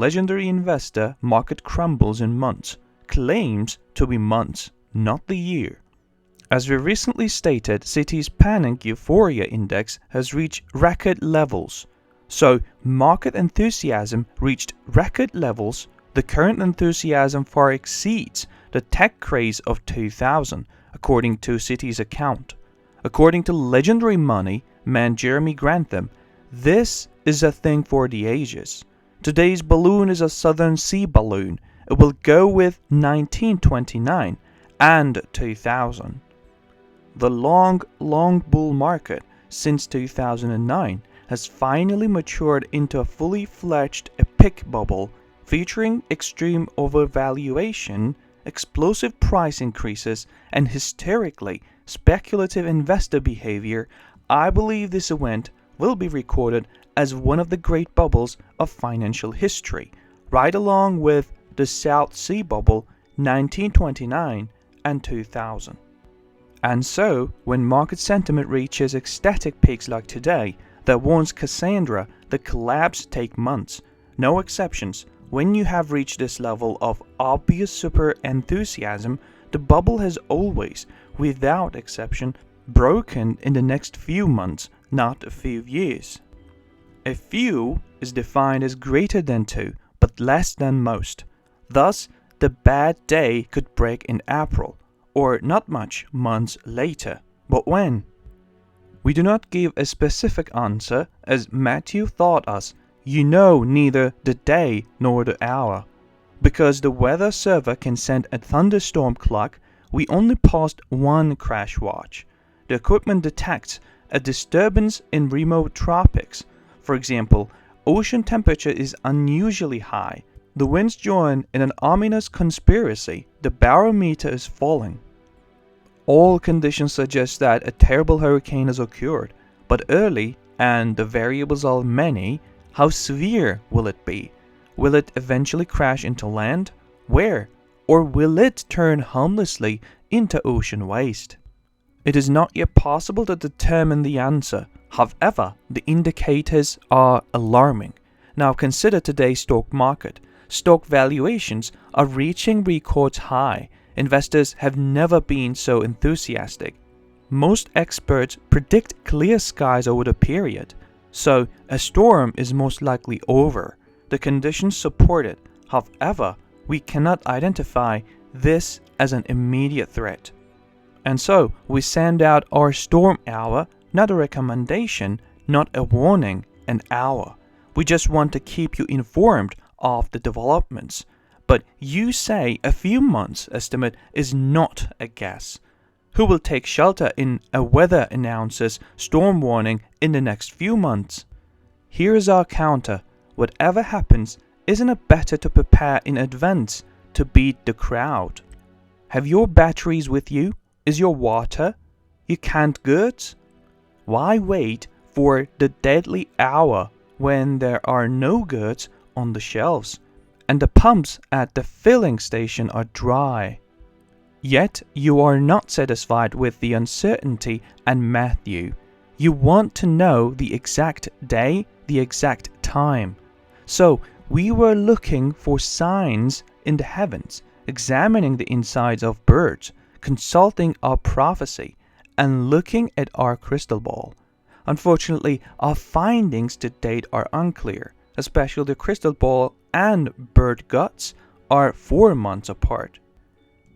legendary investor market crumbles in months, claims to be months, not the year. As we recently stated, Citi's panic euphoria index has reached record levels. So market enthusiasm reached record levels. The current enthusiasm far exceeds the tech craze of 2000, according to Citi's account. According to legendary money man Jeremy Grantham, this is a thing for the ages. Today's balloon is a southern sea balloon. It will go with 1929 and 2000. The long bull market since 2009 has finally matured into a fully fledged epic bubble featuring extreme overvaluation, explosive price increases, and hysterically speculative investor behavior. I believe this event will be recorded as one of the great bubbles of financial history, right along with the South Sea Bubble 1929 and 2000. And so, when market sentiment reaches ecstatic peaks like today, that warns Cassandra the collapse take months. No exceptions. When you have reached this level of obvious super enthusiasm, the bubble has always, without exception, broken in the next few months, not a few years. A few is defined as greater than 2, but less than most. Thus, the bad day could break in April, or not much months later. But when? We do not give a specific answer, as Matthew taught us, you know neither the day nor the hour. Because the weather server can send a thunderstorm clock, we only passed one crash watch. The equipment detects a disturbance in remote tropics. For example, ocean temperature is unusually high. The winds join in an ominous conspiracy. The barometer is falling. All conditions suggest that a terrible hurricane has occurred, but early, and the variables are many, how severe will it be? Will it eventually crash into land? Where? Or will it turn harmlessly into ocean waste? It is not yet possible to determine the answer. However, the indicators are alarming. Now consider today's stock market. Stock valuations are reaching record high. Investors have never been so enthusiastic. Most experts predict clear skies over the period, so a storm is most likely over. The conditions support it. However, we cannot identify this as an immediate threat. And so, we send out our storm hour, not a recommendation, not a warning, an hour. We just want to keep you informed of the developments. But you say a few months estimate is not a guess. Who will take shelter in a weather announcer's storm warning in the next few months? Here is our counter. Whatever happens, isn't it better to prepare in advance to beat the crowd? Have your batteries with you? Is your water? Your canned goods? Why wait for the deadly hour when there are no goods on the shelves and the pumps at the filling station are dry? Yet you are not satisfied with the uncertainty and Matthew. You want to know the exact day, the exact time. So we were looking for signs in the heavens, examining the insides of birds, consulting our prophecy, and looking at our crystal ball. Unfortunately, our findings to date are unclear, especially the crystal ball and bird guts are 4 months apart.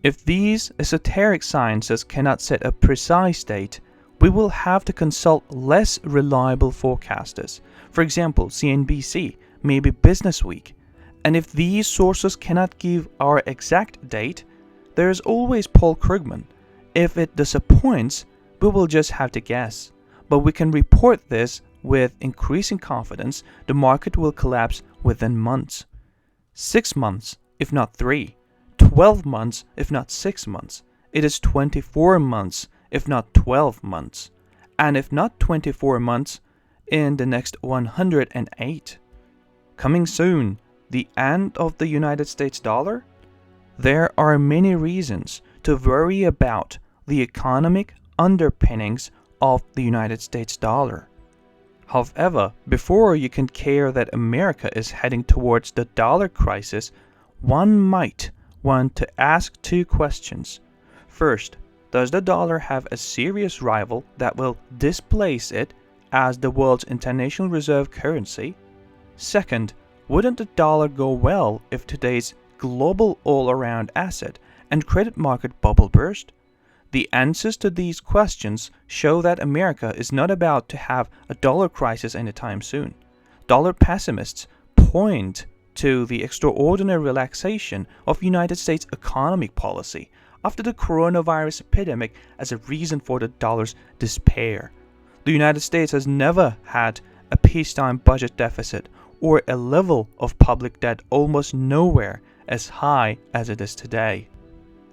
If these esoteric sciences cannot set a precise date, we will have to consult less reliable forecasters. For example, CNBC, maybe Business Week. And if these sources cannot give our exact date, there is always Paul Krugman. If it disappoints, we will just have to guess. But we can report this with increasing confidence. The market will collapse within months. 6 months, if not 3. 12 months, if not 6 months. It is 24 months, if not 12 months. And if not 24 months, in the next 108. Coming soon, the end of the United States dollar? There are many reasons to worry about the economic underpinnings of the United States dollar. However, before you can care that America is heading towards the dollar crisis, one might want to ask two questions. First, does the dollar have a serious rival that will displace it as the world's international reserve currency? Second, wouldn't the dollar go well if today's global all-around asset and credit market bubble burst? The answers to these questions show that America is not about to have a dollar crisis anytime soon. Dollar pessimists point to the extraordinary relaxation of United States economic policy after the coronavirus epidemic as a reason for the dollar's despair. The United States has never had a peacetime budget deficit or a level of public debt almost nowhere as high as it is today.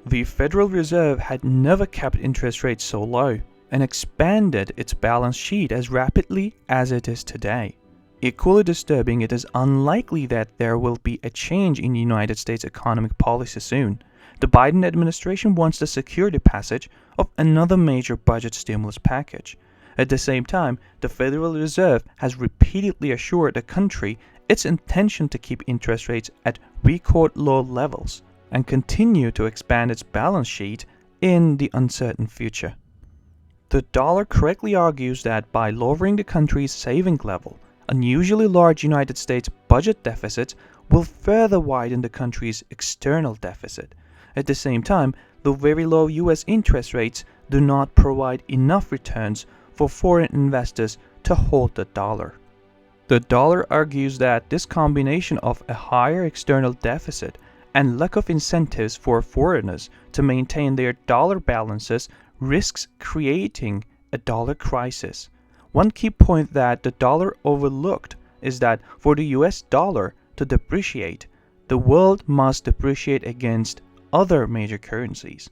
The Federal Reserve had never kept interest rates so low and expanded its balance sheet as rapidly as it is today. Equally disturbing, it is unlikely that there will be a change in United States economic policy soon. The Biden administration wants to secure the passage of another major budget stimulus package. At the same time, the Federal Reserve has repeatedly assured the country its intention to keep interest rates at record low levels and continue to expand its balance sheet in the uncertain future. The dollar correctly argues that by lowering the country's saving level, unusually large United States budget deficits will further widen the country's external deficit. At the same time, the very low US interest rates do not provide enough returns for foreign investors to hold the dollar. The dollar argues that this combination of a higher external deficit and lack of incentives for foreigners to maintain their dollar balances risks creating a dollar crisis. One key point that the dollar overlooked is that for the US dollar to depreciate, the world must depreciate against other major currencies.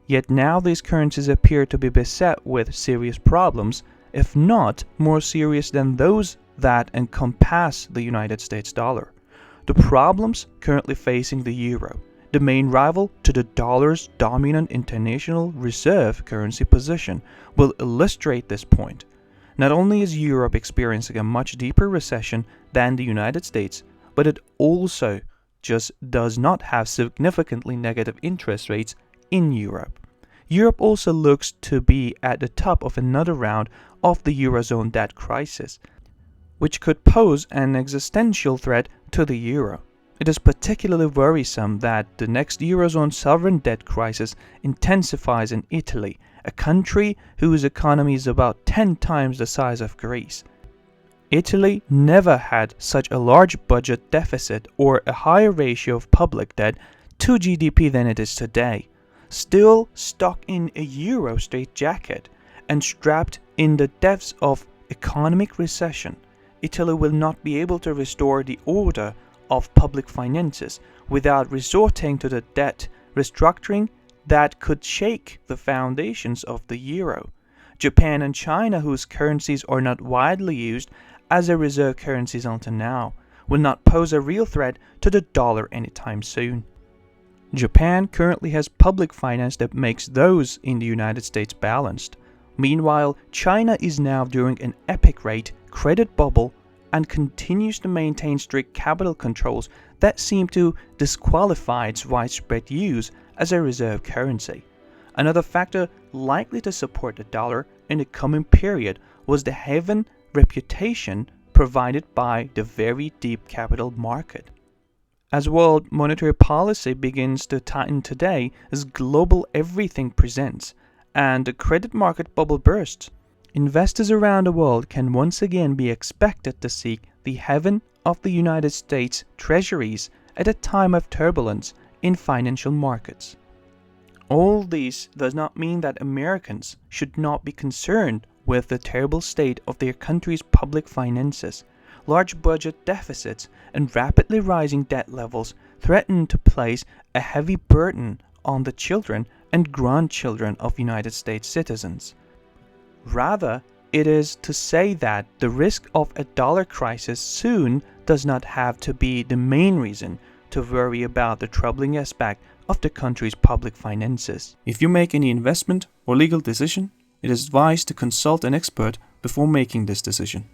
Yet now these currencies appear to be beset with serious problems, if not more serious than those that encompass the United States dollar. The problems currently facing the euro, the main rival to the dollar's dominant international reserve currency position, will illustrate this point. Not only is Europe experiencing a much deeper recession than the United States, but it also just does not have significantly negative interest rates in Europe. Europe also looks to be at the top of another round of the Eurozone debt crisis, which could pose an existential threat to the euro. It is particularly worrisome that the next Eurozone sovereign debt crisis intensifies in Italy, a country whose economy is about 10 times the size of Greece. Italy never had such a large budget deficit or a higher ratio of public debt to GDP than it is today. Still stuck in a euro straitjacket and strapped in the depths of economic recession, Italy will not be able to restore the order of public finances without resorting to the debt restructuring that could shake the foundations of the euro. Japan and China, whose currencies are not widely used as their reserve currencies until now, will not pose a real threat to the dollar anytime soon. Japan currently has public finance that makes those in the United States balanced. Meanwhile, China is now during an epic rate credit bubble and continues to maintain strict capital controls that seem to disqualify its widespread use as a reserve currency. Another factor likely to support the dollar in the coming period was the haven reputation provided by the very deep capital market. As world monetary policy begins to tighten today as global everything presents and the credit market bubble bursts, investors around the world can once again be expected to seek the haven of the United States Treasuries at a time of turbulence in financial markets. All this does not mean that Americans should not be concerned with the terrible state of their country's public finances. Large budget deficits and rapidly rising debt levels threaten to place a heavy burden on the children and grandchildren of United States citizens. Rather, it is to say that the risk of a dollar crisis soon does not have to be the main reason to worry about the troubling aspect of the country's public finances. If you make any investment or legal decision, it is advised to consult an expert before making this decision.